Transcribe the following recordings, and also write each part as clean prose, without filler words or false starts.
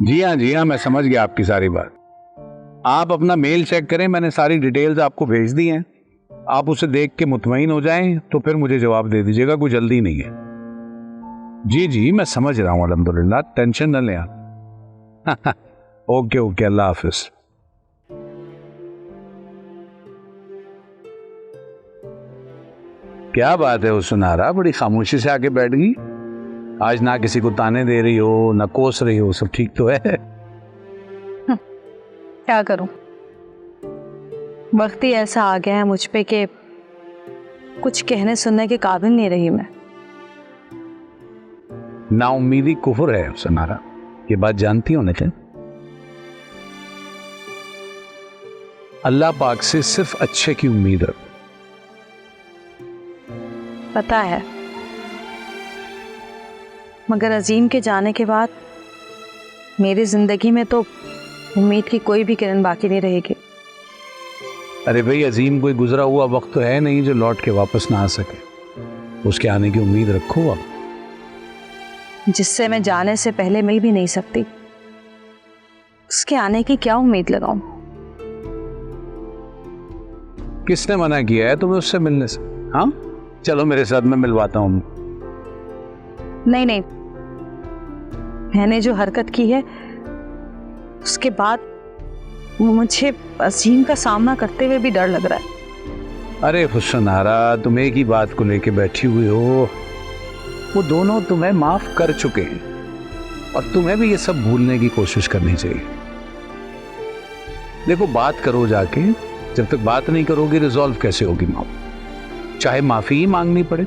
जी हाँ, मैं समझ गया आपकी सारी बात। आप अपना मेल चेक करें, मैंने सारी डिटेल्स आपको भेज दी हैं। आप उसे देख के मुतमईन हो जाएं तो फिर मुझे जवाब दे दीजिएगा, कोई जल्दी नहीं है। जी मैं समझ रहा हूँ, अल्हम्दुलिल्लाह, टेंशन न लें आप। ओके, अल्लाह हाफिज। क्या बात है सुनारा, बड़ी खामोशी से आके बैठ गई। आज ना किसी को ताने दे रही हो, ना कोस रही हो, सब ठीक तो है? क्या करूं, वक्त ही ऐसा आ गया है मुझ पे कि कुछ कहने सुनने के काबिल नहीं रही मैं। नाउम्मीदी कुफर है सुनारा, ये बात जानती हो ना? क्या अल्लाह पाक से सिर्फ अच्छे की उम्मीद रखो। पता है, मगर अजीम के जाने के बाद मेरी जिंदगी में तो उम्मीद की कोई भी किरण बाकी नहीं रहेगी। अरे भाई, अजीम कोई गुजरा हुआ वक्त तो है नहीं जो लौट के वापस ना आ सके। उसके आने की उम्मीद रखो आप, जिससे मैं जाने से पहले मिल भी नहीं सकती। उसके आने की क्या उम्मीद लगाऊं? किसने मना किया है तुम्हें उससे मिलने से? हाँ, चलो मेरे साथ, मैं मिलवाता हूँ। नहीं, मैंने जो हरकत की है उसके बाद मुझे अजीम का सामना करते हुए भी डर लग रहा है। अरे हुस्नारा, तुम एक ही बात को लेके बैठी हुई हो। वो दोनों तुम्हें माफ कर चुके हैं और तुम्हें भी ये सब भूलने की कोशिश करनी चाहिए। देखो, बात करो जाके, जब तक बात नहीं करोगी रिजॉल्व कैसे होगी माफ? चाहे माफी ही मांगनी पड़े,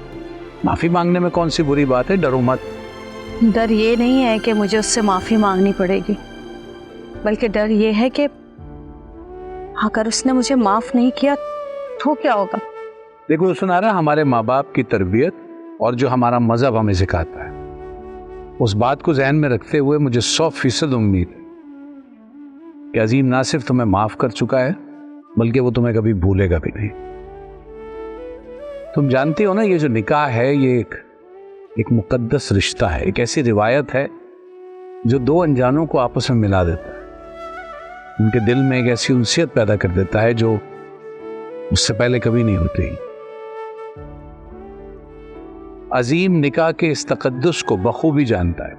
माफी मांगने में कौन सी बुरी बात है, डरो मत। डर ये नहीं है कि मुझे उससे माफी मांगनी पड़ेगी, बल्कि डर ये है कि अगर उसने मुझे माफ नहीं किया तो क्या होगा? देखो सुनारा, हमारे माँ बाप की तरबियत और जो हमारा मजहब हमें सिखाता है, उस बात को जहन में रखते हुए मुझे 100% उम्मीद है कि अजीम ना सिर्फ तुम्हें माफ कर चुका है, बल्कि वो तुम्हें कभी भूलेगा भी नहीं। तुम जानती हो ना, ये जो निकाह है ये एक मुकद्दस रिश्ता है, एक ऐसी रिवायत है जो दो अनजानों को आपस में मिला देता है, उनके दिल में एक ऐसी उनसियत पैदा कर देता है जो उससे पहले कभी नहीं होती। अजीम निकाह के इस तकद्दुस को बखूबी जानता है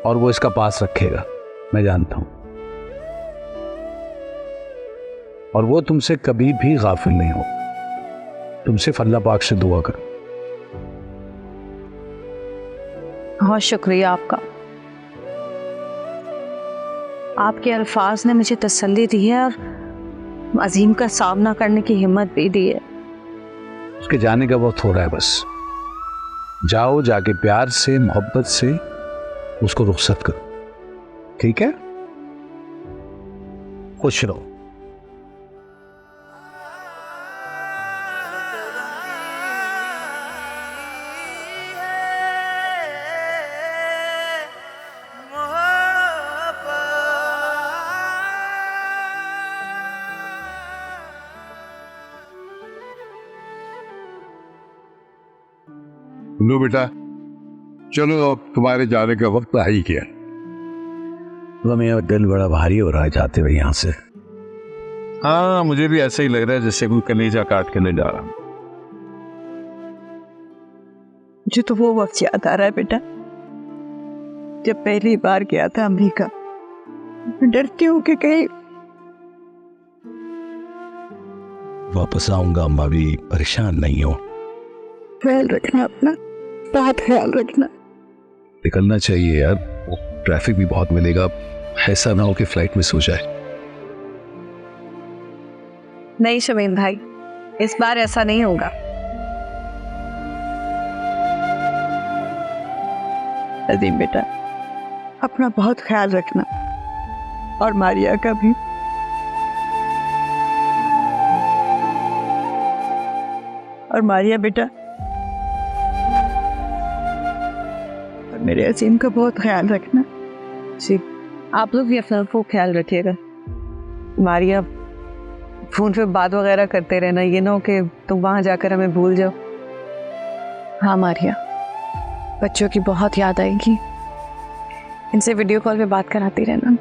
और वो इसका पास रखेगा, मैं जानता हूं। और वो तुमसे कभी भी गाफिल नहीं होगा। तुम सिर्फ अल्लाह पाक से दुआ करो। बहुत शुक्रिया आपका। आपके अल्फाज ने मुझे तसल्ली दी है और अजीम का सामना करने की हिम्मत भी दी है। उसके जाने का वक्त हो रहा है, बस जाओ, जाके प्यार से मोहब्बत से उसको रुखसत करो, ठीक है? खुश रहो। लो बेटा, चलो अब तुम्हारे जाने का वक्त आ ही गया। तो मेरा दिल बड़ा भारी हो रहा है जाते हुए यहाँ से। हाँ, मुझे भी ऐसा ही लग रहा है जैसे कोई कलेजा काट के ले जा रहा। मुझे तो वो वक्त याद आ रहा है बेटा, जब पहली बार गया था अमेरिका। डरती हूँ कि कहीं वापस आऊंगा। अम्मा भी परेशान नहीं हो। ख्याल रखना अपना, बहुत ख्याल रखना। निकलना चाहिए यार, ट्रैफिक भी बहुत मिलेगा। ऐसा ना हो कि फ्लाइट मिस हो जाए। नहीं शमीम भाई, इस बार ऐसा नहीं होगा। अजीम बेटा, अपना बहुत ख्याल रखना और मारिया का भी। और मारिया बेटा, और मेरे अजीम का बहुत ख्याल रखना। जी, आप लोग भी अपना खूब ख्याल रखिएगा। मारिया, फोन पे बात वगैरह करते रहना, ये ना हो कि तुम वहां जाकर हमें भूल जाओ। हाँ मारिया, बच्चों की बहुत याद आएगी। इनसे वीडियो कॉल पे बात कराती रहना।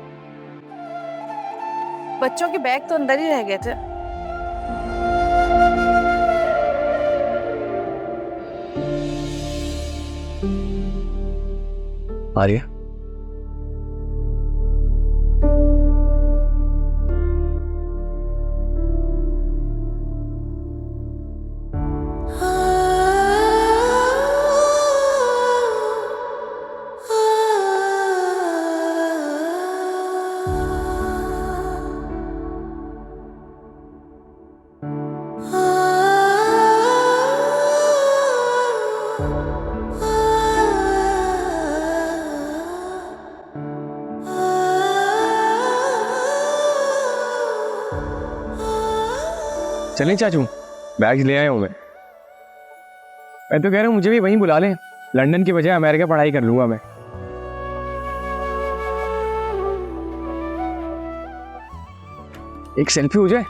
बच्चों के बैग तो अंदर ही रह गए थे। आर्या, चलें चाचू, बैग ले आया हूँ मैं तो कह रहा हूँ मुझे भी वहीं बुला लें। लंदन की बजाय अमेरिका पढ़ाई कर लूँगा मैं। एक सेल्फी हो जाए।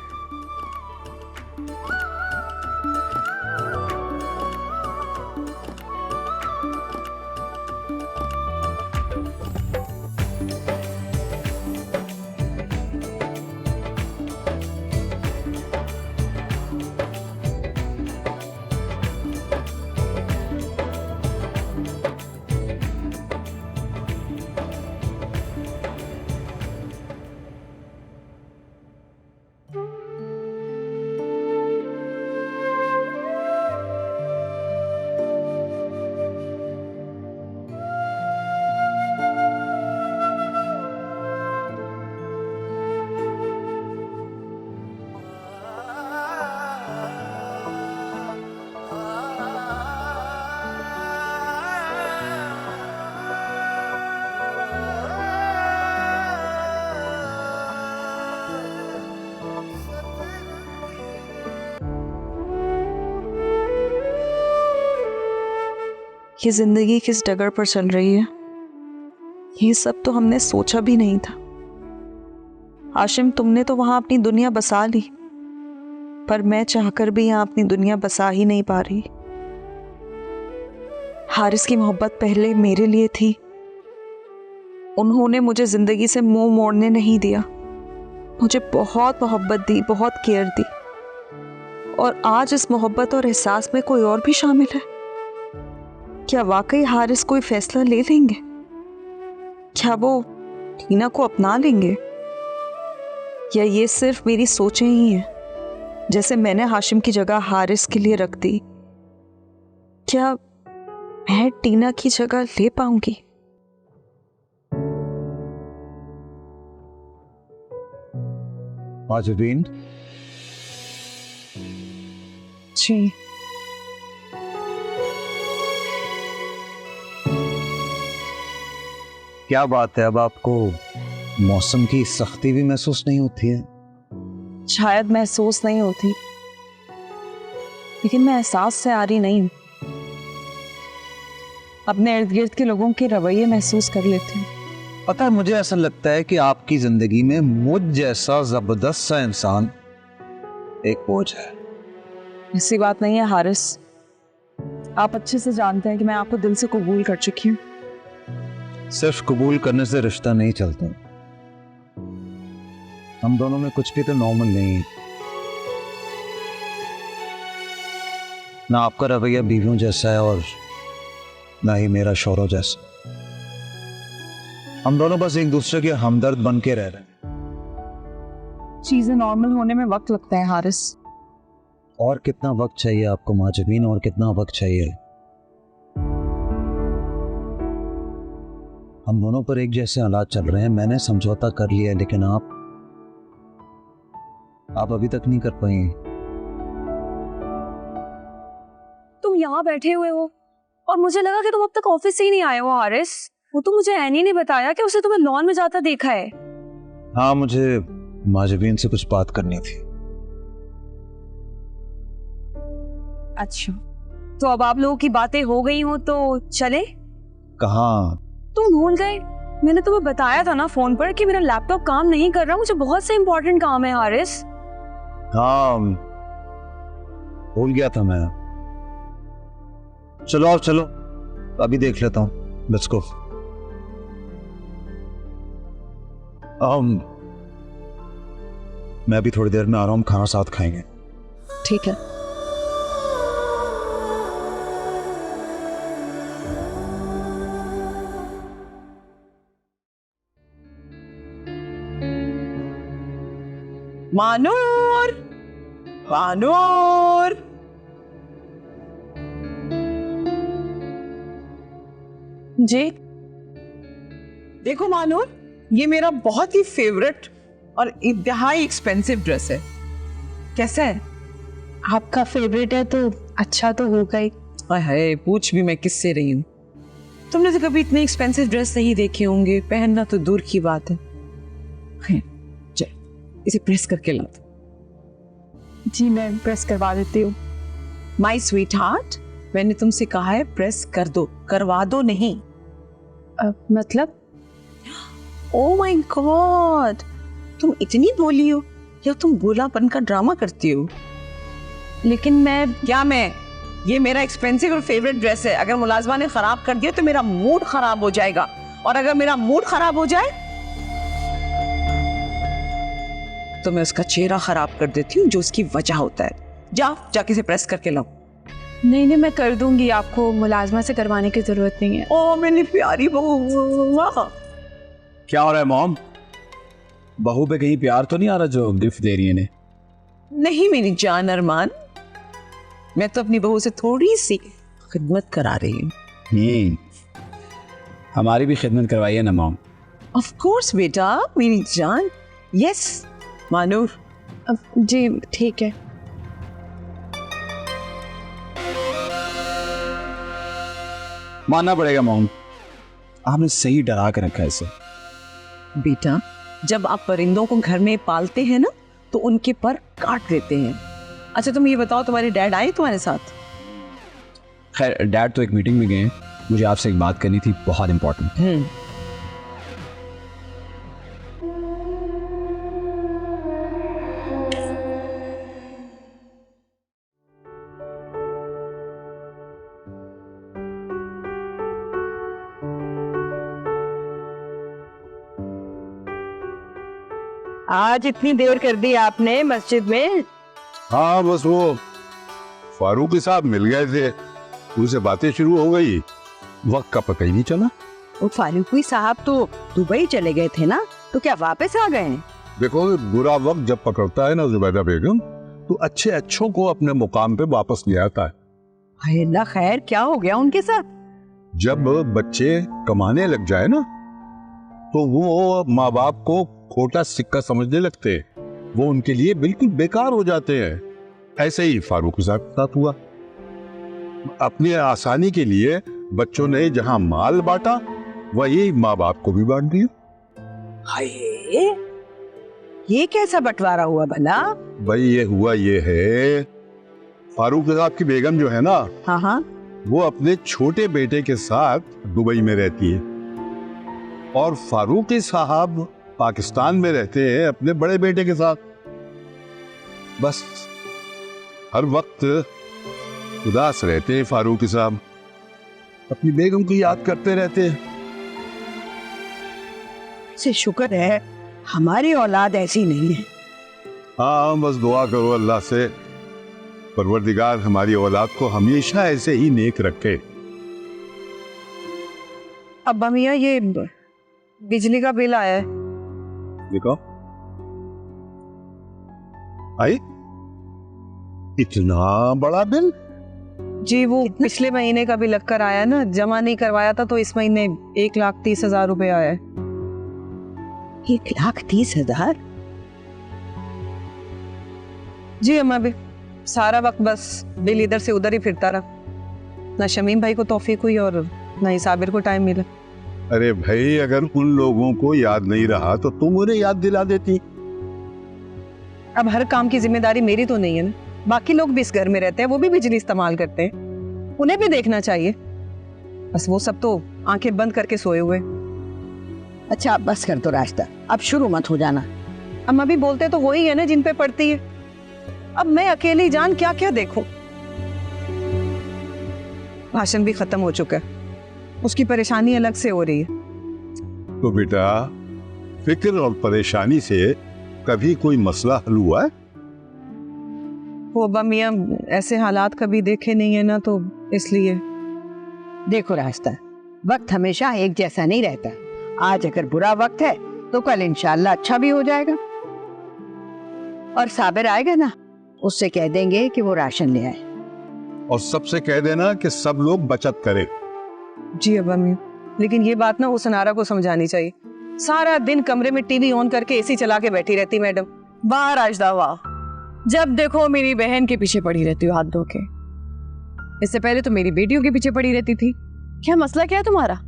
ये जिंदगी किस डगर पर चल रही है, ये सब तो हमने सोचा भी नहीं था। हाशिम, तुमने तो वहां अपनी दुनिया बसा ली, पर मैं चाहकर भी यहाँ अपनी दुनिया बसा ही नहीं पा रही। हारिस की मोहब्बत पहले मेरे लिए थी, उन्होंने मुझे जिंदगी से मुंह मोड़ने नहीं दिया, मुझे बहुत मोहब्बत दी, बहुत केयर दी, और आज इस मोहब्बत और एहसास में कोई और भी शामिल है। क्या वाकई हारिस कोई फैसला ले लेंगे? क्या वो टीना को अपना लेंगे, या ये सिर्फ मेरी सोचें ही हैं? जैसे मैंने हाशिम की जगह हारिस के लिए रख दी, क्या मैं टीना की जगह ले पाऊंगी? माजुबीन जी, क्या बात है, अब आपको मौसम की सख्ती भी महसूस नहीं होती है? शायद महसूस नहीं होती, लेकिन मैं एहसास से आ रही नहीं हूं। अपने इर्द गिर्द के लोगों के रवैये महसूस कर लेती हूँ। पता है, मुझे ऐसा लगता है कि आपकी जिंदगी में मुझ जैसा जबरदस्त सा इंसान एक बोझ है। ऐसी बात नहीं है हारिस, आप अच्छे से जानते हैं कि मैं आपको दिल से कबूल कर चुकी हूँ। सिर्फ कबूल करने से रिश्ता नहीं चलता, हम दोनों में कुछ भी तो नॉर्मल नहीं है। ना आपका रवैया बीवियों जैसा है और ना ही मेरा शौहरों जैसा। हम दोनों बस एक दूसरे के हमदर्द बन के रह रहे हैं। चीजें नॉर्मल होने में वक्त लगता है हारिस। और कितना वक्त चाहिए आपको माजुबीन, और कितना वक्त चाहिए? हम दोनों पर एक जैसे हालात चल रहे हैं, मैंने समझौता कर लिया, लेकिन आप अभी तक नहीं कर पाए। तुम यहाँ बैठे हुए हो और मुझे लगा कि तुम अब तक ऑफिस से ही नहीं आए हो हारिस। वो तो मुझे एनी ने बताया कि उसे तुम्हें लॉन में जाता देखा है। हाँ, मुझे माजुबीन से कुछ बात करनी थी। अच्छा, तो अब आप लोगों की बातें हो गई हो तो चले? कहाँ? तुम भूल गए, मैंने तुम्हें बताया था ना फोन पर कि मेरा लैपटॉप काम नहीं कर रहा, मुझे बहुत से इंपॉर्टेंट काम है हारिस। हाँ, भूल गया था मैं। चलो आप चलो, अभी देख लेता हूँ। Let's go. मैं अभी थोड़ी देर में आ रहा हूँ, खाना साथ खाएंगे। ठीक है। मानूर, मानूर, जी देखो मानूर, ये मेरा बहुत ही फेवरेट और इंतहाई एक्सपेंसिव ड्रेस है। कैसा है? आपका फेवरेट है तो अच्छा तो होगा ही। हाय हाय, पूछ भी मैं किससे रही हूँ। तुमने तो कभी इतने एक्सपेंसिव ड्रेस नहीं देखे होंगे, पहनना तो दूर की बात है। चल इसे प्रेस करके ला। जी मैं प्रेस करवा देती हूँ। माई स्वीट हार्ट, मैंने तुमसे कहा है प्रेस कर दो, करवा दो नहीं। मतलब? ओ माय गॉड, तुम इतनी भोली हो या तुम भोलापन का ड्रामा करती हो? लेकिन मैं क्या मैं? ये मेरा एक्सपेंसिव और फेवरेट ड्रेस है। अगर मुलाजमा ने खराब कर दिया तो मेरा मूड खराब हो जाएगा, और अगर मेरा मूड खराब हो जाए तो मैं उसका चेहरा खराब कर देती हूँ, जो उसकी वजह होता है। जाके इसे प्रेस करके लाओ। नहीं मैं कर दूंगी, आपको मुलाजमा से करवाने की जरूरत नहीं है। ओ मेरी प्यारी बहू। क्या हो रहा है मॉम? बहू पे कहीं प्यार तो नहीं आ रहा जो गिफ्ट दे रही है? नहीं मेरी जान अरमान, मैं तो अपनी बहू से थोड़ी सी खिदमत करा रही हूँ। हमारी भी खिदमत करवाइए ना मॉम। ऑफ कोर्स बेटा, मेरी जान। यस मानूर। जी ठीक है। मानना पड़ेगा मॉम, आपने सही डरा के रखा है इसे। बेटा, जब आप परिंदों को घर में पालते हैं ना तो उनके पर काट देते हैं। अच्छा तुम ये बताओ, तुम्हारे डैड आए तुम्हारे साथ? खैर डैड तो एक मीटिंग में गए, मुझे आपसे एक बात करनी थी, बहुत इंपॉर्टेंट। आज इतनी देर कर दी आपने मस्जिद में? हाँ बस वो फारूकी साहब मिल गए थे, उनसे बातें शुरू हो गई, वक्त का पता ही नहीं चला। वो फारूकी साहब तो दुबई चले गए थे ना, तो क्या वापस आ गए? देखो बुरा वक्त जब पकड़ता है ना जुबैदा बेगम, तो अच्छे अच्छों को अपने मुकाम पे वापस ले आता है। हाय अल्लाह, खैर क्या हो गया उनके साथ? जब बच्चे कमाने लग जाए ना तो वो माँ बाप को खोटा सिक्का समझने लगते हैं, वो उनके लिए बिल्कुल बेकार हो जाते हैं। ऐसे ही फारूकी साहब के साथ हुआ। अपनी आसानी के लिए बच्चों ने जहां माल बांटा वही माँ बाप को भी बांट दिया। हाय, ये कैसा बंटवारा हुआ भला? भाई ये हुआ ये है, फारूकी साहब की बेगम जो है ना, हाँ, वो अपने छोटे बेटे के साथ दुबई में रहती है, और फारूकी साहब पाकिस्तान में रहते हैं अपने बड़े बेटे के साथ। बस हर वक्त उदास रहते हैं फारूकी साहब, अपनी बेगम को याद करते रहते हैं। से शुक्र है हमारी औलाद ऐसी नहीं है। हाँ बस दुआ करो अल्लाह से, परवरदिगार हमारी औलाद को हमेशा ऐसे ही नेक रखे। अब्बा मियाँ, ये बिजली का बिल आया है। देखो आई, इतना बड़ा बिल? जी वो पिछले महीने का भी लग कर आया ना, जमा नहीं करवाया था तो इस महीने 1,30,000 रुपए आया है। 1,30,000? जी अम्मा भी, सारा वक्त बस बिल इधर से उधर ही फिरता रहा। ना शमीम भाई को तौफीक हुई और ना ही साबिर को टाइम मिला। अरे भाई, अगर उन लोगों को याद नहीं रहा तो तुम उन्हें याद दिला देती। अब हर काम की जिम्मेदारी मेरी तो नहीं है ना, बाकी लोग भी इस घर में रहते हैं, वो भी बिजली इस्तेमाल करते हैं, उन्हें भी देखना चाहिए। बस वो सब तो आंखें बंद करके सोए हुए। अच्छा बस कर दो रास्ता, अब शुरू मत हो जाना। अम्मा भी बोलते तो वही है ना जिन पे पड़ती है। अब मैं अकेली जान क्या क्या देखूं। भाषण भी खत्म हो चुका है, उसकी परेशानी अलग से हो रही है। तो बेटा फिक्र और परेशानी से कभी कोई मसला हल हुआ है? वो अब्बा मियाँ ऐसे हालात कभी देखे नहीं है ना, तो इसलिए। देखो रास्ता, वक्त हमेशा एक जैसा नहीं रहता। आज अगर बुरा वक्त है तो कल इंशाल्लाह अच्छा भी हो जाएगा। और साबिर आएगा ना, उससे कह देंगे कि वो राशन ले आए। और सबसे कह देना कि सब लोग बचत करें। जी अब्बा मियाँ, लेकिन ये बात ना वो सनारा को समझानी चाहिए। सारा दिन कमरे में टीवी ऑन करके एसी चला के बैठी रहती मैडम। वाह राजदा वाह, जब देखो मेरी बहन के पीछे पड़ी रहती हो हाथ धो के। इससे पहले तो मेरी बेटियों के पीछे पड़ी रहती थी। क्या मसला क्या है तुम्हारा?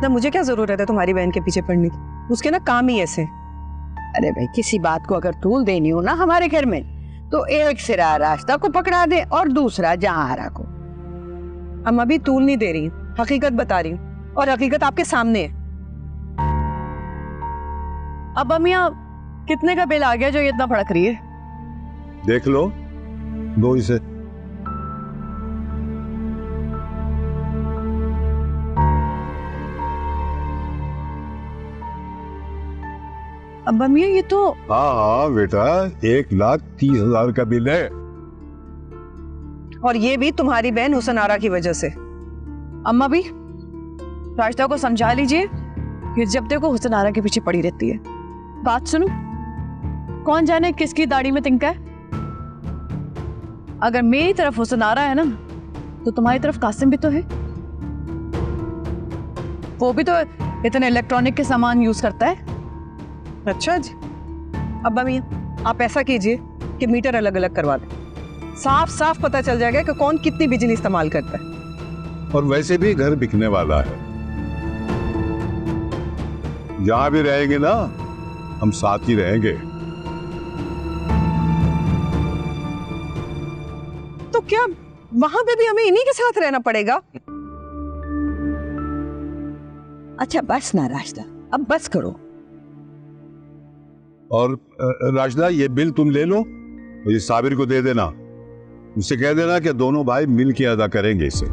ना मुझे क्या जरूरत है तुम्हारी बहन के पीछे पड़ने की, उसके ना काम ही ऐसे। अरे भाई, किसी बात को अगर तूल देनी हो ना हमारे घर में, तो एक सिरा रास्ता को पकड़ा दे और दूसरा जहां को। अम्मा भी तूल नहीं दे रही, हकीकत बता रही हूँ, और हकीकत आपके सामने है। अब मियाँ कितने का बिल आ गया जो ये इतना भड़क रही है? देख लो, दो इसे। अब्बा मियाँ ये तो। हाँ बेटा, 1,30,000 का बिल है। और ये भी तुम्हारी बहन हुसन आरा की वजह से। अम्मा भी राजदा को समझा लीजिए कि जब देखो हुसन आरा के पीछे पड़ी रहती है। बात सुनो, कौन जाने किसकी दाढ़ी में तिनका है। अगर मेरी तरफ हुसन आरा है ना, तो तुम्हारी तरफ कासिम भी तो है। वो भी तो इतने इलेक्ट्रॉनिक के सामान यूज करता है। अच्छा जी। अब्बा मियाँ आप ऐसा कीजिए कि मीटर अलग अलग करवा दें, साफ साफ पता चल जाएगा कि कौन कितनी बिजली इस्तेमाल करता है। और वैसे भी घर बिकने वाला है, जहां भी रहेंगे ना हम साथ ही रहेंगे। तो क्या वहां पे भी हमें इन्हीं के साथ रहना पड़ेगा? अच्छा बस ना रास्ता, अब बस करो। और राजदा, ये बिल तुम ले लो और ये साबिर को दे देना। उससे कह देना कि दोनों भाई मिल के अदा करेंगे इसे।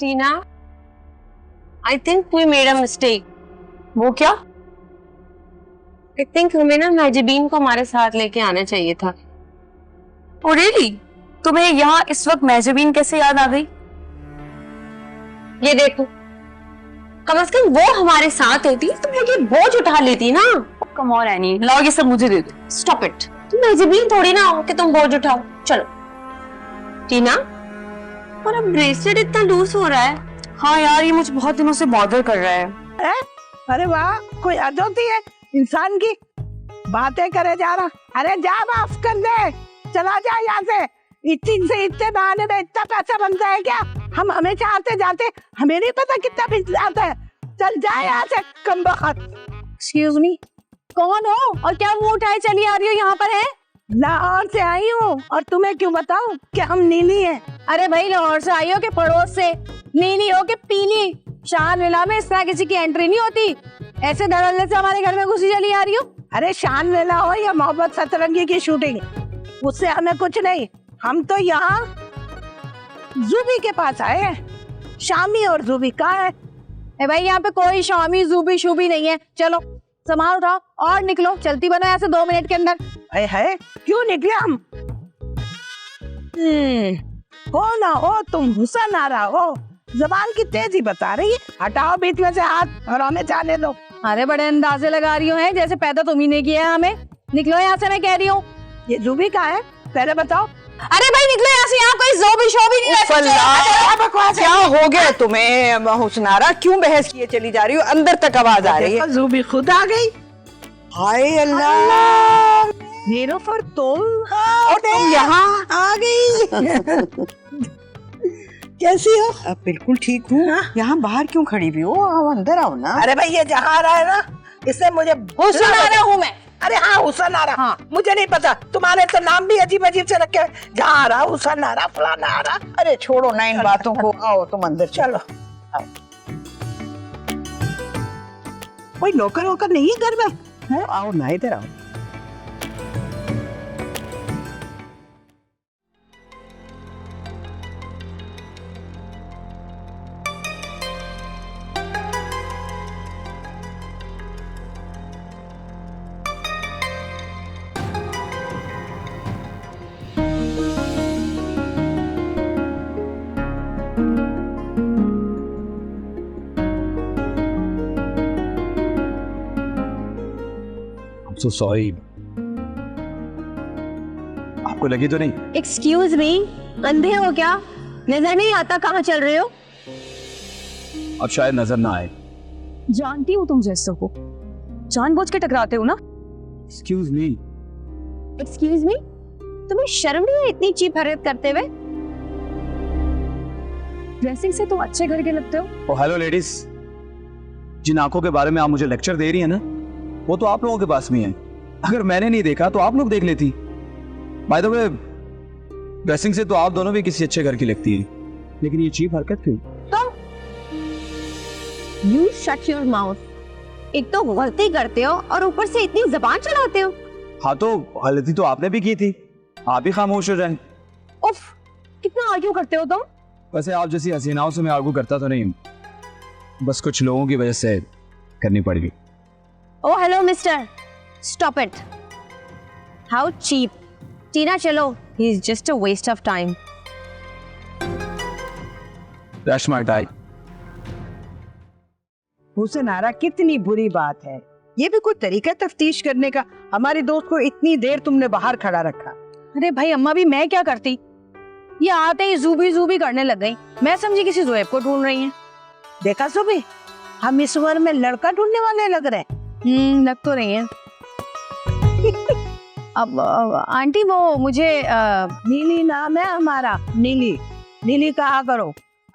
Tina, I think we made a mistake. वो क्या? आई थिंक हमें ना मैजिबीन को हमारे साथ लेके आना चाहिए था। Oh really? तुम्हें यहाँ इस वक्त मैजिबीन कैसे याद आ गई? ये देखो, कम से कम वो हमारे साथ होती तो मैं ये बोझ उठा लेती ना। कम ऑन एनी, लाओ ये सब मुझे दे दो। स्टॉप इट, तुम मैजिबीन थोड़ी ना हो कि तुम बोझ उठाओ। चलो टीना, और अब ब्रेसलेट इतना लूज हो रहा है। हाँ यार, ये मुझे बहुत दिनों से बॉदर कर रहा है। अरे वाह, कोई हद होती है इंसान की, बातें करे जा रहा। अरे जा माफ कर दे, चला जा यहाँ से। इतने बहाने में इतना पैसा बनता है क्या? हम हमेशा आते जाते, हमें नहीं पता कितना बिल आता है। चल जा यहाँ से, कम बखत। एक्सक्यूज मी, कौन हो और क्या मुंह उठाए चली आ रही हो यहाँ पर? है लाहौर से आई हूँ, और तुम्हें क्यों बताऊँ कि हम नीली हैं। अरे भाई, लाहौर से आई हो के पड़ोस से? नीली हो के पीली? शान लीला में इस तरह किसी की एंट्री नहीं होती। ऐसे धड़ल्ले से हमारे घर में घुसी चली आ रही हो। अरे शान लीला हो या मोहब्बत सतरंगी की शूटिंग, उससे हमें कुछ नहीं। हम तो यहाँ जूबी के पास आए हैं। शामी और जूबी कहाँ है? ए भाई, यहाँ पे कोई शामी जूबी शूबी नहीं है। चलो सामान उठाओ और निकलो। चलती बनो यहाँ से 2 मिनट के अंदर। है क्यों निकले हम? हो ना हो तुम हुसन आरा हो, जबान की तेजी बता रही है। हटाओ बीच में से हाथ और हमें जाने दो। अरे बड़े अंदाजे लगा रही हो हैं, जैसे पैदा तुम ही ने किया है हमें। निकलो यहाँ से, मैं कह रही हूँ। ये जूबी कहाँ है पहले बताओ। अरे भाई निकलो यहाँ से, यहाँ कोई जोबी शोबी नहीं रहती। क्या हो गया तुम्हें हुसनारा? क्यों बहस किए चली जा रही हो? अंदर तक आवाज आ रही है। जूबी खुद आ गई। हाय अल्लाह, नीलोफर तुम और तुम यहाँ आ गई। कैसी हो? अब बिल्कुल ठीक हूँ। यहाँ बाहर क्यों खड़ी हुई हो? आओ अंदर आओ ना। अरे भाई, ये जहाँ आ रहा है ना, इससे मुझे हुसनारा हूँ मैं। अरे हाँ, हुसनारा। हाँ, मुझे नहीं पता, तुम्हारे तो नाम भी अजीब अजीब से रखे। जहाँ आ रहा हुसनारा, फलाना आ रहा। अरे छोड़ो ना इन बातों को, आओ तुम अंदर चलो। कोई नौकर वोकर नहीं है घर में? है? आओ ना इधर आओ। So sorry. आपको लगी तो नहीं? एक्सक्यूज मी, अंधे हो क्या? नजर नहीं आता कहाँ चल रहे हो? अब शायद नजर ना आए। जानती हूँ तुम जैसे हो, जानबूझ के टकराते हो ना। Excuse me. एक्सक्यूज मी, तुम्हें शर्म नहीं है इतनी चीप हरकत करते हुए? ड्रेसिंग से तुम अच्छे घर के लगते हो। ओ हेलो लेडीज, जिन आंखों के बारे में आप मुझे लेक्चर दे रही है ना, वो तो आप लोगों के पास में है। अगर मैंने नहीं देखा तो आप लोग देख लेती। बाय द वे, ड्रेसिंग से तो आप दोनों भी किसी अच्छे घर की लगती है, लेकिन ये चीप हरकत क्यों? You shut your mouth. एक तो गलती करते हो और ऊपर से इतनी जबान चलाते हो। हाँ तो गलती तो आपने भी की थी, आप ही खामोश हो जाए। उफ, कितना आर्ग्यू करते हो तुम? वैसे आप जैसी हसीनाओं से मैं आर्ग्यू करता तो नहीं हूँ, बस कुछ लोगों की वजह से करनी पड़ गई। Oh, hello, mister. Stop it. How cheap. Tina, चलो. He's just a waste of time. That's my type. Hussain आरा, कितनी बुरी बात है। ये भी कोई तरीका है तफ्तीश करने का? हमारे दोस्त को इतनी देर तुमने बाहर खड़ा रखा। अरे भाई अम्मा भी मैं क्या करती, ये आते ही जूबी करने लग गई। मैं समझी किसी जोएब को ढूंढ रही हैं। देखा सुबह, हम इस उम्र में लड़का ढूंढने वाले लग रहे हैं। लग तो नहीं है। अब आंटी वो मुझे नीली नाम है हमारा, नीली कहा करो।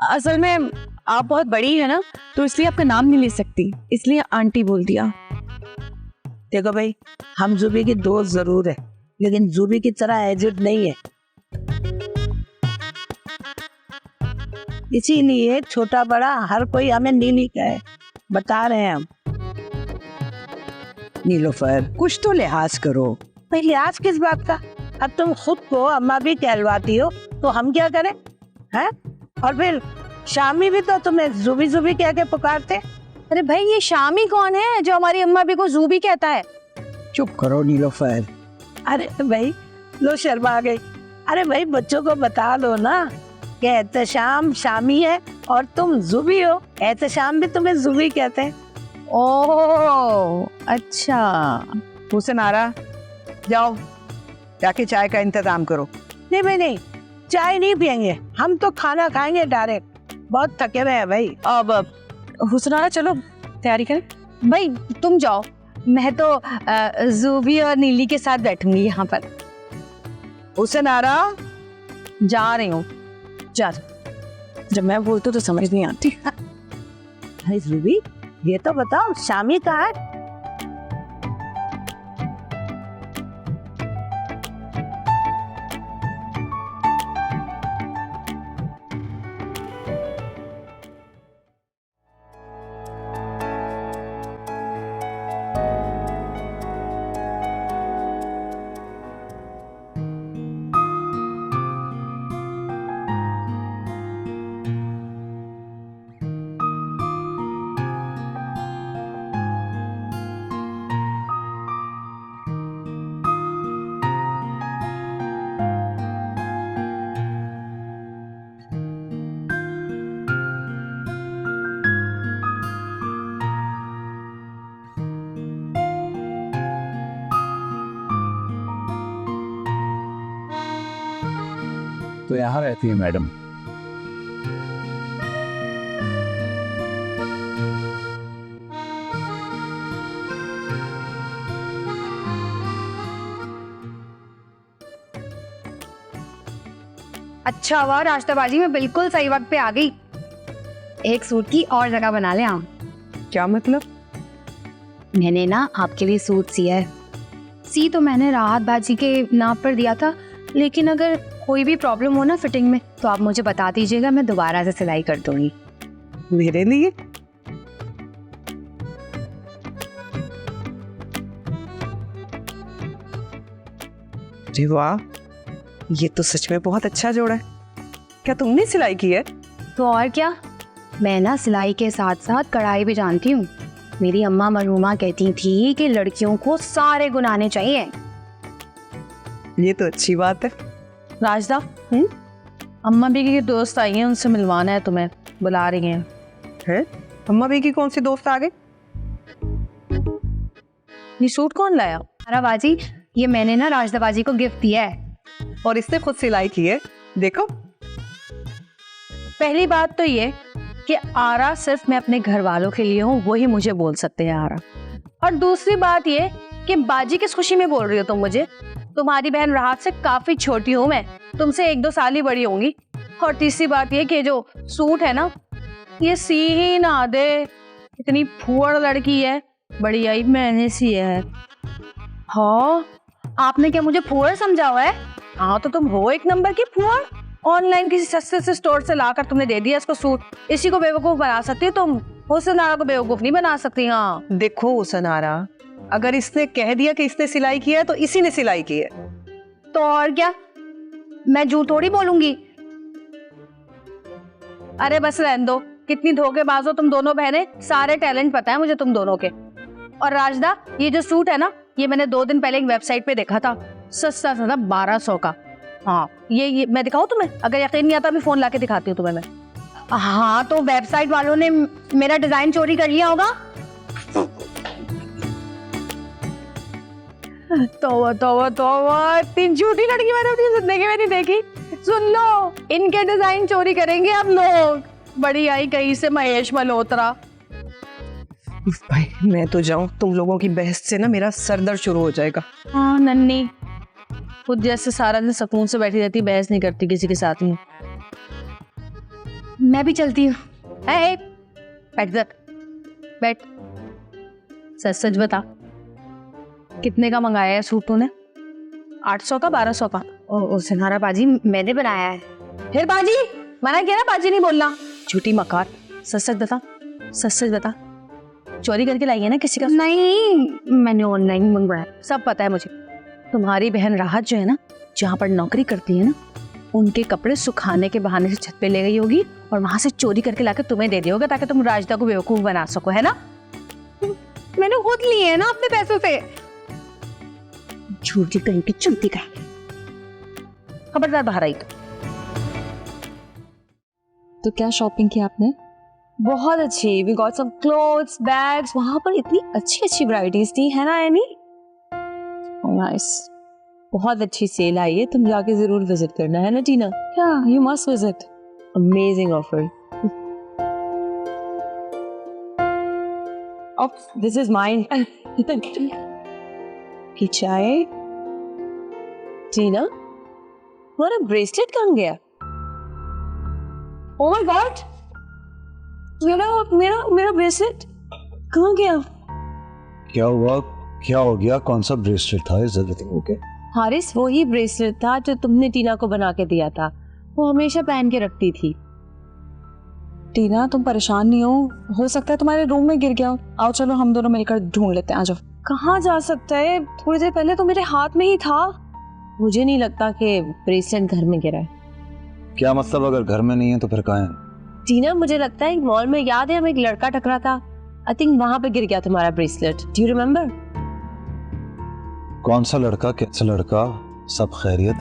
असल में आप बहुत बड़ी है ना, तो इसलिए आपका नाम नहीं ले सकती, इसलिए आंटी बोल दिया। देखो भाई, हम जुबी की दोस्त जरूर है, लेकिन जुबी की तरह एजेड नहीं है। इसीलिए छोटा बड़ा हर कोई हमें नीली कहे। बता रहे हैं हम। नीलोफर, कुछ तो लिहाज करो। भाई लिहाज किस बात का? अब तुम खुद को अम्मा भी कहलवाती हो, तो हम क्या करें? हैं? और फिर शामी भी तो तुम्हें जुबी कह के पुकारते। अरे भाई ये शामी कौन है जो हमारी अम्मा भी को जूबी कहता है? चुप करो नीलोफर। अरे भाई लो शर्मा आ गई। अरे भाई बच्चों को बता दो ना कि एहतशाम शामी है और तुम जुबी हो। एहतशाम भी तुम्हें जुबी कहते हैं। ओह अच्छा। हुसैन आरा, जाओ जाके चाय का इंतजाम करो। नहीं भाई नहीं, चाय नहीं पियेंगे, हम तो खाना खाएंगे डायरेक्ट। बहुत थके हुए हैं भाई। अब हुसैन आरा चलो तैयारी करें। भाई तुम जाओ, मैं तो जूबी और नीली के साथ बैठूंगी यहाँ पर। हुसैन आरा, जा रही हूँ। जा, जब मैं बोलती हूँ तो समझ नहीं आती। अरे जूबी, ये तो बताओ शामी कहाँ है? तो यहाँ रहती है मैडम। अच्छा हुआ रास्ताबाजी में बिल्कुल सही वक्त पे आ गई। एक सूट की और जगह बना ले आप। क्या मतलब? मैंने ना आपके लिए सूट सिया है। सी तो मैंने राहत बाजी के नाप पर दिया था, लेकिन अगर कोई भी प्रॉब्लम हो ना फिटिंग में तो आप मुझे बता दीजिएगा, मैं दोबारा से सिलाई कर दूंगी। मेरे लिए? अरे वाह, ये तो सच में बहुत अच्छा जोड़ा है। क्या तुमने सिलाई की है? तो और क्या, मैं ना सिलाई के साथ साथ कढ़ाई भी जानती हूँ। मेरी अम्मा मरहूमा कहती थी कि लड़कियों को सारे गुण आने चाहिए। ये तो अच्छी बात है। राजदा, अम्मा बेगी की दोस्त आई हैं, उनसे मिलवाना है, तुम्हें बुला रही हैं। हैं? अम्मा बेगी की कौन सी दोस्त आ गई? ये सूट कौन लाया? अरे बाजी, ये मैंने ना राजदा बाजी को गिफ्ट दिया है। और इसने खुद सिलाई की है, देखो। पहली बात तो ये कि आरा सिर्फ मैं अपने घर वालों के लिए हूँ, वही मुझे बोल सकते हैं आरा। और दूसरी बात ये कि बाजी किस खुशी में बोल रही हो तुम मुझे? तुम्हारी बहन राहत से काफी छोटी हूँ मैं, तुमसे 1-2 साल ही बड़ी होंगी। और तीसरी बात ये कि जो सूट है ना, ये सी ही ना दे, इतनी फुअड़ लड़की है, बड़ी आई मैंने सी है। हाँ, आपने क्या मुझे फुअड़ समझा हुआ है? हाँ तो तुम हो एक नंबर की फुअड़। ऑनलाइन किसी सस्ते से स्टोर से लाकर तुमने दे दिया इसको सूट। इसी को बेवकूफ बना सकती हो तुम, हुसनारा को बेवकूफ नहीं बना सकती। हाँ देखो हुसनारा, अगर इसने कह दिया कि इसने सिलाई की है तो इसी ने सिलाई की है। तो और क्या, मैं झूठ थोड़ी बोलूंगी। अरे बस रहने दो, कितनी धोखेबाज हो तुम दोनों बहनें, सारे टैलेंट पता है मुझे तुम दोनों के। और राजदा, ये जो सूट है ना, ये मैंने 2 दिन पहले एक वेबसाइट पे देखा था, सस्ता था 1200 का। हाँ ये मैं दिखाऊं तुम्हें? अगर यकीन नहीं आता मैं फोन लाके दिखाती हूँ तुम्हें मैं। हाँ तो वेबसाइट वालों ने मेरा डिजाइन चोरी कर लिया होगा। तौबा, इतनी झूठी लड़की मैंने अपनी जिंदगी में नहीं देखी। सुन लो, इनके डिजाइन चोरी करेंगे अब लोग। बड़ी आई कहीं से महेश मल्होत्रा। भाई मैं तो जाऊं, तुम लोगों की बहस से ना मेरा सर दर्द शुरू हो जाएगा। हाँ नन्नी, खुद जैसे सारा दिन सुकून से बैठी रहती, बहस नहीं करती किसी के साथ में। मैं भी चलती हूँ। बैठ। सच सच बता, कितने का मंगाया है सूट तूने? 800 का 1200 का? ओ सनारा बाजी, मैंने बनाया है। फिर बाजी मना किया ना, बाजी नहीं बोलना। झूठी मकार, सच सच बता, चोरी करके लाई है ना किसी का? नहीं, मैंने ऑनलाइन मंगवाया। सब पता है मुझे। तुम्हारी बहन राहत जो है ना, जहाँ पर नौकरी करती है ना, उनके कपड़े सुखाने के बहाने से छत पे ले गई होगी और वहां से चोरी करके लाकर तुम्हें दे दिया होगा ताकि तुम राजदा को बेवकूफ बना सको, है ना? मैंने खुद लिए है ना अपने पैसों से। झूठी कहीं की चुनती का। खबरदार बाहर आई तो क्या शॉपिंग की आपने? बहुत अच्छी। We got some clothes, bags. वहां पर इतनी अच्छी वैरायटीज थी, है ना एनी? नाइस, बहुत अच्छी सेल आई है, तुम जाके जरूर विजिट करना, है ना टीना? या you must visit, amazing offer. This is mine. की चाय। टीना, तुम्हारा ब्रेसलेट कहाँ गया? ओह माय गॉड, मेरा ब्रेसलेट कहाँ गया? क्या हुआ? क्या हो गया? कौन सा ब्रेसलेट था? Is everything okay? हारिस, वही ब्रेसलेट था जो तुमने टीना को बना के दिया था, वो हमेशा पहन के रखती थी। टीना तुम परेशान नहीं हो सकता है तुम्हारे रूम में गिर गया हो। आओ चलो हम दोनों मिलकर ढूंढ लेते हैं, आ जाओ। कहाँ जा सकता है, थोड़ी देर पहले तो मेरे हाथ में ही था। मुझे नहीं लगता कि ब्रेसलेट घर में गिरा है। क्या मतलब? अगर घर में नहीं है तो फिर कहाँ है? टीना, मुझे लगता है मॉल में, याद है हमें एक लड़का टकरा था, आई थिंक वहां पे गिर गया तुम्हारा ब्रेसलेट। Do you remember? कौन सा लड़का? कैसा लड़का? सब खैरियत?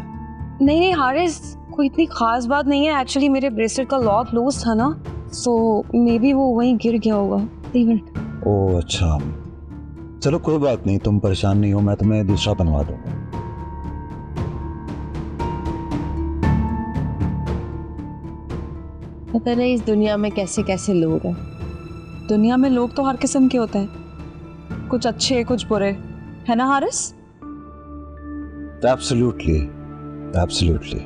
नहीं हारिस, कोई इतनी खास बात नहीं है। एक्चुअली मेरे ब्रेसलेट का लॉक लूज था ना, सो मे बी वो वहीं गिर गया होगा। ओह अच्छा, चलो कोई बात नहीं, तुम परेशान नहीं हो, मैं तुम्हें दूसरा बनवा दूंगा। पता नहीं इस दुनिया में कैसे कैसे लोग हैं। दुनिया में लोग तो हर किस्म के होते हैं, कुछ अच्छे कुछ बुरे, है ना हारिस? Absolutely, absolutely.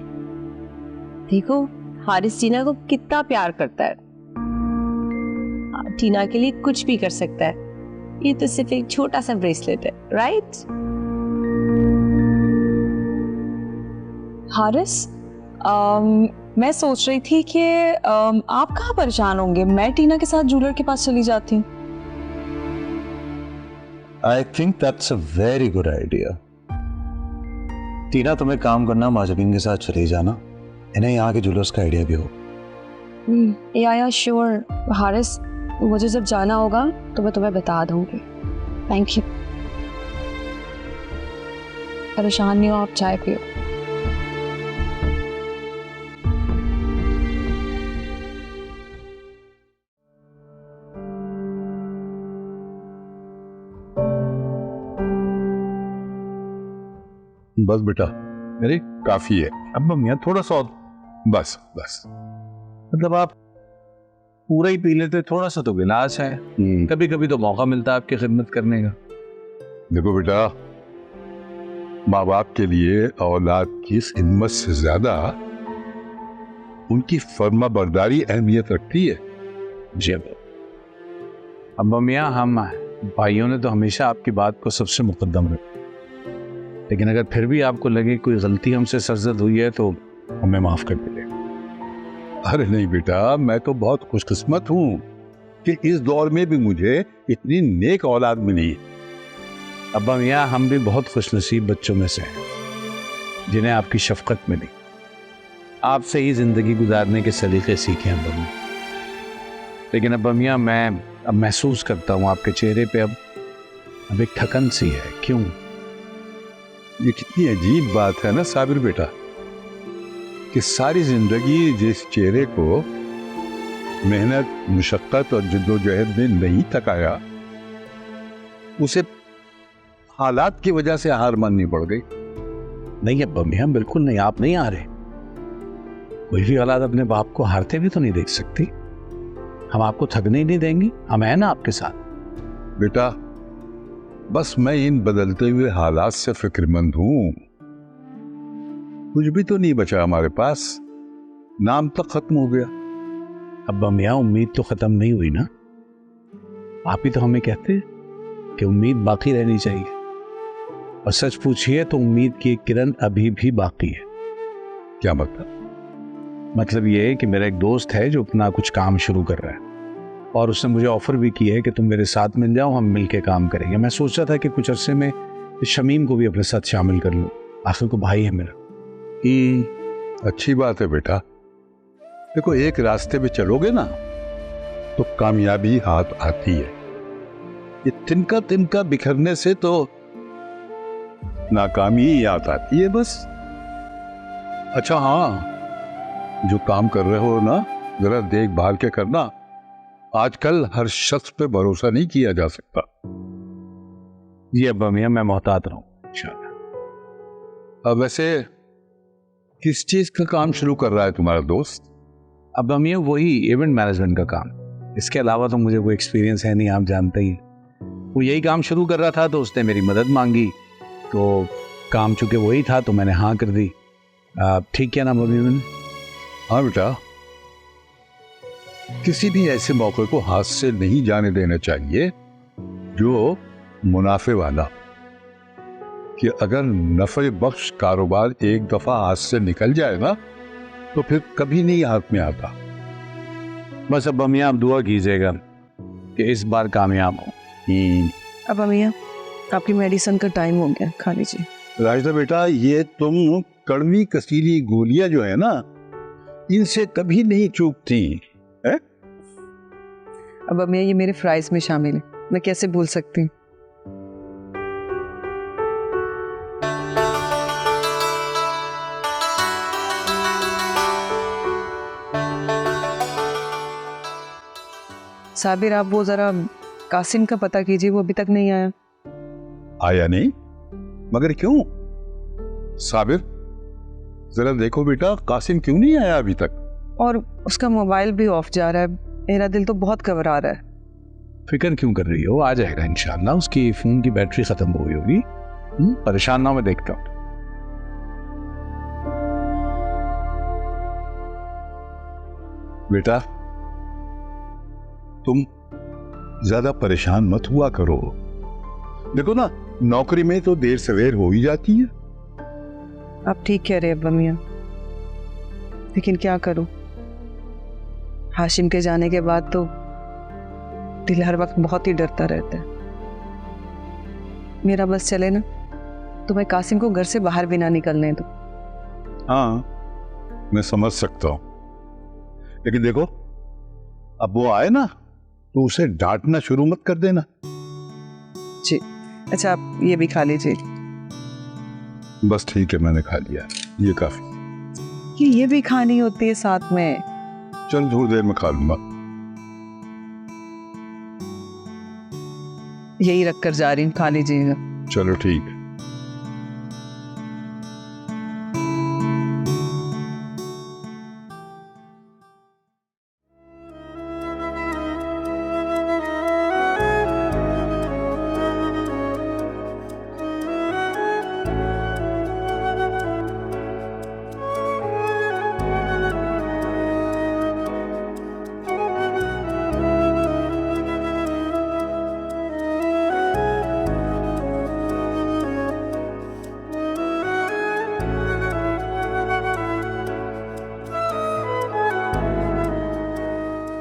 देखो हारिस टीना को कितना प्यार करता है, टीना के लिए कुछ भी कर सकता है। ये तो सिर्फ एक छोटा सा ब्रेसलेट है, राइट? हारिस, मैं सोच रही थी कि आप कहाँ परेशान होंगे, मैं टीना के साथ जूलर के पास चली जाती हूँ। I think that's a very good idea. Tina, तुम्हें काम करना, माजबीन के साथ चले जाना, इन्हें यहाँ के जुलूस का आइडिया भी हो। या श्योर हारिस, मुझे जब जाना होगा तो मैं तुम्हें बता दूंगी। Thank you. परेशान नहीं हो, आप चाय पियो। बस बेटा, मेरे काफी है। अब मियाँ थोड़ा सा और। बस बस। मतलब आप पूरा ही पी लेते, थोड़ा सा तो गिलास है। कभी कभी तो मौका मिलता है आपकी खिदमत करने का। देखो बेटा, माँ बाप के लिए औलाद की खिदमत से ज्यादा उनकी फर्मा बरदारी अहमियत रखती है। जी अब मियाँ, हम भाइयों ने तो हमेशा आपकी बात को सबसे मुकद्दम रखा, लेकिन अगर फिर भी आपको लगे कोई गलती हमसे सरजद हुई है तो हमें माफ कर दीजिए। अरे नहीं बेटा, मैं तो बहुत खुशकिस्मत हूँ कि इस दौर में भी मुझे इतनी नेक औलाद मिली। अब्बा मियाँ, हम भी बहुत खुशनसीब बच्चों में से हैं जिन्हें आपकी शफकत मिली। आपसे ही जिंदगी गुजारने के सलीके सीखे हैं अब्बा मियाँ। लेकिन अब्बा मियाँ, मैं अब महसूस करता हूँ आपके चेहरे पे अब एक थकन सी है। क्यों? ये कितनी अजीब बात है ना साबिर बेटा, कि सारी जिंदगी जिस चेहरे को मेहनत, मुशक्कत और जद्दोजहद ने नहीं थकाया, उसे हालात की वजह से हार माननी पड़ गई। नहीं अब्बा मियाँ, बिल्कुल नहीं, आप नहीं आ रहे। कोई भी औलाद अपने बाप को हारते भी तो नहीं देख सकती। हम आपको थकने ही नहीं देंगे, हम हैं ना आपके साथ। बेटा, बस मैं इन बदलते हुए हालात से फिक्रमंद हूं। कुछ भी तो नहीं बचा हमारे पास, नाम तक खत्म हो गया। अब्बा मियाँ, उम्मीद तो खत्म नहीं हुई ना। आप ही तो हमें कहते हैं कि उम्मीद बाकी रहनी चाहिए, और सच पूछिए तो उम्मीद की एक किरण अभी भी बाकी है। क्या मतलब? मतलब ये है कि मेरा एक दोस्त है जो अपना कुछ काम शुरू कर रहा है, और उसने मुझे ऑफर भी किया है कि तुम मेरे साथ मिल जाओ, हम मिलके काम करेंगे। मैं सोच रहा था कि कुछ अरसे में शमीम को भी अपने साथ शामिल कर लूं, आखिर को भाई है मेरा। अच्छी बात है बेटा। देखो, एक रास्ते पे चलोगे ना तो कामयाबी हाथ आती है। ये तिनका तिनका बिखरने से तो नाकामी ही याद आती है बस। अच्छा हाँ, जो काम कर रहे हो ना, जरा देखभाल के करना। आजकल हर शख्स पे भरोसा नहीं किया जा सकता। जी अब्बा मियाँ, मैं मोहतात रहूं इंशाअल्लाह। अब वैसे किस चीज का काम शुरू कर रहा है तुम्हारा दोस्त? अब्बा मियाँ, वही इवेंट मैनेजमेंट का काम। इसके अलावा तो मुझे कोई एक्सपीरियंस है नहीं, आप जानते ही। वो यही काम शुरू कर रहा था तो उसने मेरी मदद मांगी, तो काम चूंकि वही था तो मैंने हाँ कर दी। ठीक किया ना मम्मी मैंने? हाँ बेटा, किसी भी ऐसे मौके को हाथ से नहीं जाने देना चाहिए जो मुनाफे वाला, कि अगर नफे बख्श कारोबार एक दफा हाथ से निकल जाए ना तो फिर कभी नहीं हाथ में आता। बस अब्बा मियाँ, आप दुआ कीजिएगा कि इस बार कामयाब हो। अब मियाँ, आपकी मेडिसिन का टाइम हो गया, खा लीजिए। राजदा बेटा, ये तुम कड़वी कसीली गोलियां जो है ना, इनसे कभी नहीं चूकती है? अब मियाँ, ये मेरे फ्राइज में शामिल है, मैं कैसे भूल सकती हूँ। साबिर, आप वो जरा कासिम का पता कीजिए, वो अभी तक नहीं आया। आया नहीं? मगर क्यों? साबिर, जरा देखो बेटा, कासिम क्यों नहीं आया अभी तक? और उसका मोबाइल भी ऑफ जा रहा है, मेरा दिल तो बहुत घबरा रहा है। फिक्र क्यों कर रही हो? आ जाएगा इंशाअल्लाह। उसकी फोन की बैटरी खत्म हो गई होगी। परेशान ना हो, मैं देखता हूँ। बेटा, तुम ज्यादा परेशान मत हुआ करो। देखो ना, नौकरी में तो देर सवेर हो ही जाती है। आप ठीक कह रहे हैं अब्बा मियाँ, लेकिन क्या करूं, हाशिम के जाने के बाद तो दिल हर वक्त बहुत ही डरता रहता है। मेरा बस चले ना तुम्हें कासिम को घर से बाहर भी ना निकलने दो। हाँ मैं समझ सकता हूं, लेकिन देखो अब वो आए ना तो उसे डांटना शुरू मत कर देना। जी अच्छा, आप ये भी खा लीजिए। बस ठीक है, मैंने खा लिया, ये काफी। ये भी खानी होती है साथ में। चल थोड़ी देर में खा लूंगा। यही रख कर जा रही हूँ, खा लीजिएगा। चलो ठीक है।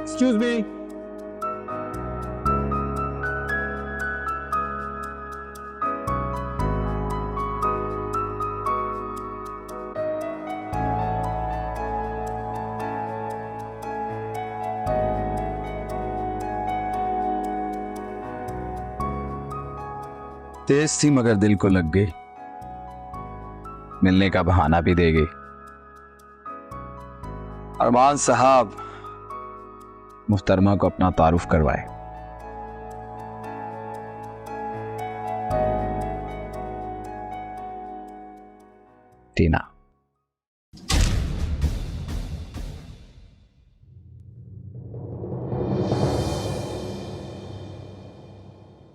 Excuse me. तेज थी मगर दिल को लग गई, मिलने का बहाना भी दे गई। अरमान साहब मुहतरमा को अपना तारुफ करवाए। टीना।